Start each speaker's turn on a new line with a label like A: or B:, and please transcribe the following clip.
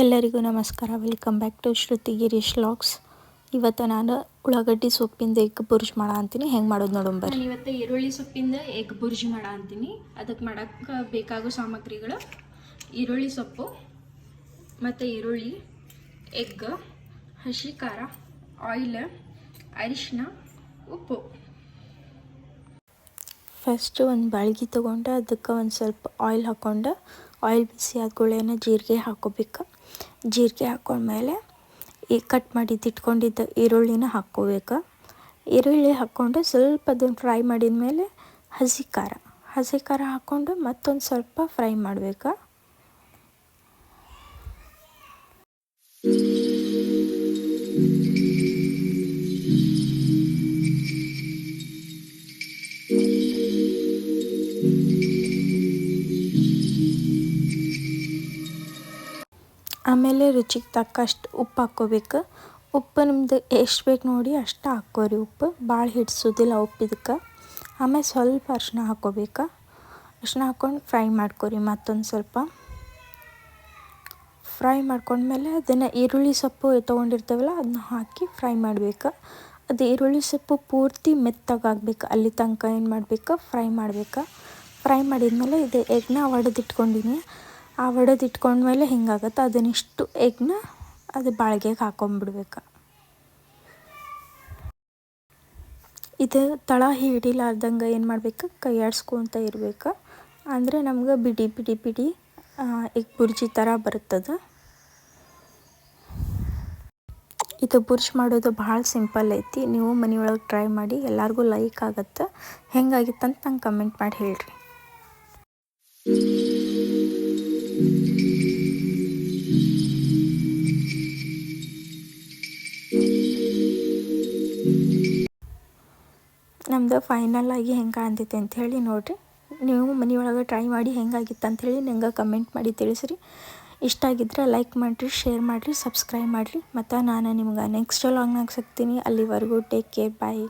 A: ಎಲ್ಲರಿಗೂ ನಮಸ್ಕಾರ. Welcome back to Shruti Girish vlogs. ಇವತ್ತು ನಾನು ಉಳ್ಳಾಗಡ್ಡಿ ಸೊಪ್ಪಿಂದ ಎಗ್ ಬುರ್ಜ್ ಮಾಡ ಅಂತೀನಿ. ಹೆಂಗೆ ಮಾಡೋದು ನೋಡೋಣ.
B: ಇವತ್ತು ಈರುಳ್ಳಿ ಸೊಪ್ಪಿಂದ ಎಗ್ ಬುರ್ಜಿ ಮಾಡ ಅಂತೀನಿ. ಅದಕ್ಕೆ ಮಾಡೋಕ್ಕೆ ಬೇಕಾಗೋ ಸಾಮಗ್ರಿಗಳು: ಈರುಳ್ಳಿ ಸೊಪ್ಪು ಮತ್ತು ಈರುಳ್ಳಿ, ಎಗ್, ಹಸಿ ಖಾರ, ಆಯಿಲ್, ಅರಿಶಿನ, ಉಪ್ಪು.
A: ಫಸ್ಟು ಒಂದು ಬಾಳ್ಗಿ ತೊಗೊಂಡು ಅದಕ್ಕೆ ಒಂದು ಸ್ವಲ್ಪ ಆಯಿಲ್ ಹಾಕ್ಕೊಂಡು, ಆಯಿಲ್ ಬಿಸಿ ಆದ್ಕೊಳ್ಳೇನ ಜೀರಿಗೆ ಹಾಕ್ಕೋಬೇಕು. ಜೀರಿಗೆ ಹಾಕ್ಕೊಂಡ್ಮೇಲೆ ಈ ಕಟ್ ಮಾಡಿದ್ದು ಇಟ್ಕೊಂಡಿದ್ದ ಈರುಳ್ಳಿನ ಹಾಕ್ಕೋಬೇಕು. ಈರುಳ್ಳಿ ಹಾಕ್ಕೊಂಡು ಸ್ವಲ್ಪ ಅದನ್ನು ಫ್ರೈ ಮಾಡಿದ ಮೇಲೆ ಹಸಿ ಖಾರ ಹಾಕ್ಕೊಂಡು ಮತ್ತೊಂದು ಸ್ವಲ್ಪ ಫ್ರೈ ಮಾಡಬೇಕು. ಆಮೇಲೆ ರುಚಿಗೆ ತಕ್ಕಷ್ಟು ಉಪ್ಪು ಹಾಕ್ಕೋಬೇಕು. ಉಪ್ಪು ನಿಮ್ದು ಎಷ್ಟು ಬೇಕು ನೋಡಿ ಅಷ್ಟು ಹಾಕ್ಕೋರಿ. ಉಪ್ಪು ಭಾಳ ಹಿಡ್ಸೋದಿಲ್ಲ ಉಪ್ಪು ಇದಕ್ಕೆ. ಆಮೇಲೆ ಸ್ವಲ್ಪ ಅರಿಶಿನ ಹಾಕ್ಕೋಬೇಕು. ಅರಿಶಿನ ಹಾಕ್ಕೊಂಡು ಫ್ರೈ ಮಾಡ್ಕೊರಿ. ಮತ್ತೊಂದು ಸ್ವಲ್ಪ ಫ್ರೈ ಮಾಡ್ಕೊಂಡ್ಮೇಲೆ ಅದನ್ನು ಈರುಳ್ಳಿ ಸೊಪ್ಪು ತೊಗೊಂಡಿರ್ತೇವಲ್ಲ ಅದನ್ನ ಹಾಕಿ ಫ್ರೈ ಮಾಡಬೇಕು. ಅದು ಈರುಳ್ಳಿ ಸೊಪ್ಪು ಪೂರ್ತಿ ಮೆತ್ತಗಾಗಬೇಕು. ಅಲ್ಲಿ ತನಕ ಏನು ಮಾಡಬೇಕು, ಫ್ರೈ ಮಾಡಬೇಕು. ಫ್ರೈ ಮಾಡಿದ್ಮೇಲೆ ಇದು ಎಗ್ನ ಒಡೆದಿಟ್ಕೊಂಡಿನಿ. ಆ ಒಡೆದಿಟ್ಕೊಂಡ್ಮೇಲೆ ಹಿಂಗಾಗತ್ತೆ. ಅದನ್ನಿಷ್ಟು ಎಗ್ನ ಅದು ಬಾಳ್ಗೆಗೆ ಹಾಕೊಂಡ್ಬಿಡ್ಬೇಕು. ಇದು ತಳ ಹಿಡಿಲಾರ್ದಂಗೆ ಏನು ಮಾಡ್ಬೇಕು, ಕೈ ಆಡಿಸ್ಕೊತ ಇರಬೇಕು. ಅಂದರೆ ನಮ್ಗೆ ಬಿಡಿ ಬಿಡಿ ಬಿಡಿ ಎಗ್ ಬುರ್ಜಿ ಥರ ಬರುತ್ತದೆ. ಇದು ಬುರ್ಜ್ ಮಾಡೋದು ಭಾಳ ಸಿಂಪಲ್ ಐತಿ. ನೀವು ಮನೆಯೊಳಗೆ ಟ್ರೈ ಮಾಡಿ. ಎಲ್ಲರಿಗೂ ಲೈಕ್ ಆಗುತ್ತೆ. ಹೆಂಗಾಗಿತ್ತಂತ ನಂಗೆ ಕಮೆಂಟ್ ಮಾಡಿ ಹೇಳ್ರಿ. ನಮ್ಮದು ಫೈನಲ್ ಆಗಿ ಹೆಂಗೆ ಕಾಣ್ತೈತೆ ಅಂಥೇಳಿ ನೋಡಿರಿ. ನೀವು ಮನೆಯೊಳಗೆ ಟ್ರೈ ಮಾಡಿ ಹೆಂಗಾಗಿತ್ತು ಅಂಥೇಳಿ ನಂಗೆ ಕಮೆಂಟ್ ಮಾಡಿ ತಿಳಿಸ್ರಿ. ಇಷ್ಟ ಆಗಿದ್ರೆ ಲೈಕ್ ಮಾಡಿರಿ, ಶೇರ್ ಮಾಡಿರಿ, ಸಬ್ಸ್ಕ್ರೈಬ್ ಮಾಡಿರಿ. ಮತ್ತು ನಾನು ನಿಮ್ಗೆ ನೆಕ್ಸ್ಟ್ ವ್ಲಾಗ್ನಾಗ ಸಿಗ್ತೀನಿ. ಅಲ್ಲಿವರೆಗೂ ಟೇಕ್ ಕೇರ್, ಬಾಯ್.